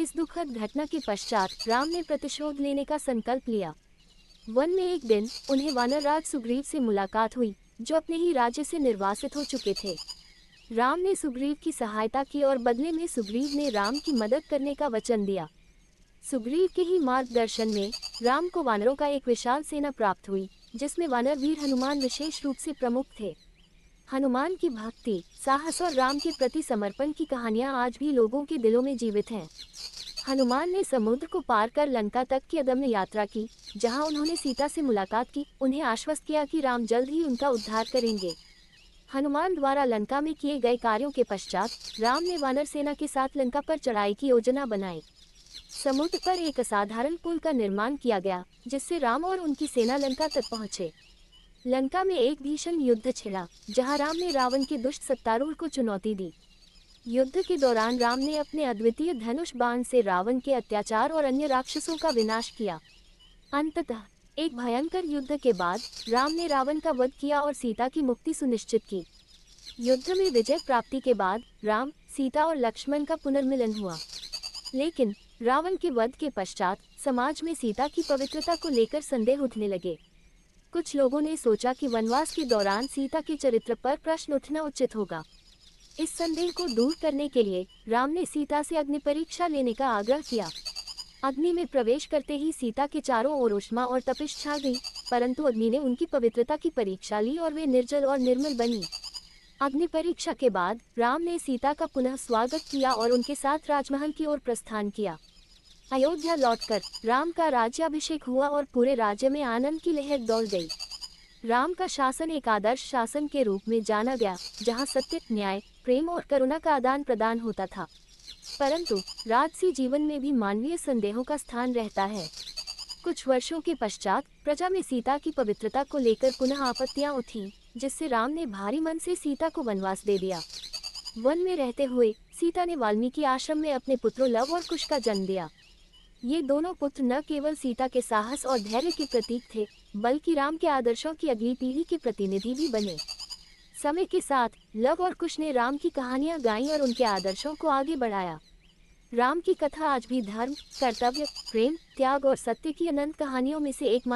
इस दुखद घटना के पश्चात राम ने प्रतिशोध लेने का संकल्प लिया। वन में एक दिन उन्हें वानरराज सुग्रीव से मुलाकात हुई, जो अपने ही राज्य से निर्वासित हो चुके थे। राम ने सुग्रीव की सहायता की और बदले में सुग्रीव ने राम की मदद करने का वचन दिया। सुग्रीव के ही मार्गदर्शन में राम को वानरों का एक विशाल सेना प्राप्त हुई, जिसमें वानर वीर हनुमान विशेष रूप से प्रमुख थे। हनुमान की भक्ति, साहस और राम के प्रति समर्पण की कहानियां आज भी लोगों के दिलों में जीवित हैं। हनुमान ने समुद्र को पार कर लंका तक की अदम्य यात्रा की, जहां उन्होंने सीता से मुलाकात की, उन्हें आश्वस्त किया कि राम जल्द ही उनका उद्धार करेंगे। हनुमान द्वारा लंका में किए गए कार्यों के पश्चात राम ने वानर सेना के साथ लंका पर चढ़ाई की योजना बनाई। समुद्र पर एक असाधारण पुल का निर्माण किया गया, जिससे राम और उनकी सेना लंका तक पहुंचे। लंका में एक भीषण युद्ध छिड़ा, जहां राम ने रावण के दुष्ट सत्तारूढ़ को चुनौती दी। युद्ध के दौरान राम ने अपने अद्वितीय धनुष बाण से रावण के अत्याचार और अन्य राक्षसों का विनाश किया। अंततः एक भयंकर युद्ध के बाद राम ने रावण का वध किया और सीता की मुक्ति सुनिश्चित की। युद्ध में विजय प्राप्ति के बाद राम, सीता और लक्ष्मण का पुनर्मिलन हुआ। लेकिन रावण के वध के पश्चात समाज में सीता की पवित्रता को लेकर संदेह उठने लगे। कुछ लोगों ने सोचा कि वनवास के दौरान सीता के चरित्र पर प्रश्न उठना उचित होगा। इस संदेह को दूर करने के लिए राम ने सीता से अग्नि परीक्षा लेने का आग्रह किया। अग्नि में प्रवेश करते ही सीता के चारों ओर ऊष्मा और तपिश छा गई, परंतु अग्नि ने उनकी पवित्रता की परीक्षा ली और वे निर्जल और निर्मल बनी। अग्नि परीक्षा के बाद राम ने सीता का पुनः स्वागत किया और उनके साथ राजमहल की ओर प्रस्थान किया। अयोध्या लौटकर राम का राज्याभिषेक हुआ और पूरे राज्य में आनंद की लहर दौड़ गई। राम का शासन एक आदर्श शासन के रूप में जाना गया, जहां सत्य, न्याय, प्रेम और करुणा का आदान प्रदान होता था। परंतु राजसी जीवन में भी मानवीय संदेहों का स्थान रहता है। कुछ वर्षों के पश्चात प्रजा में सीता की पवित्रता को लेकर पुनः आपत्तियां उठीं, जिससे राम ने भारी मन से सीता को वनवास दे दिया। वन में रहते हुए सीता ने वाल्मीकि आश्रम में अपने पुत्रों लव और कुश का जन्म दिया। ये दोनों पुत्र न केवल सीता के साहस और धैर्य के प्रतीक थे, बल्कि राम के आदर्शों की अगली पीढ़ी के प्रतिनिधि भी बने। समय के साथ लव और कुश ने राम की कहानियां गाईं और उनके आदर्शों को आगे बढ़ाया। राम की कथा आज भी धर्म, कर्तव्य, प्रेम, त्याग और सत्य की अनंत कहानियों में से एक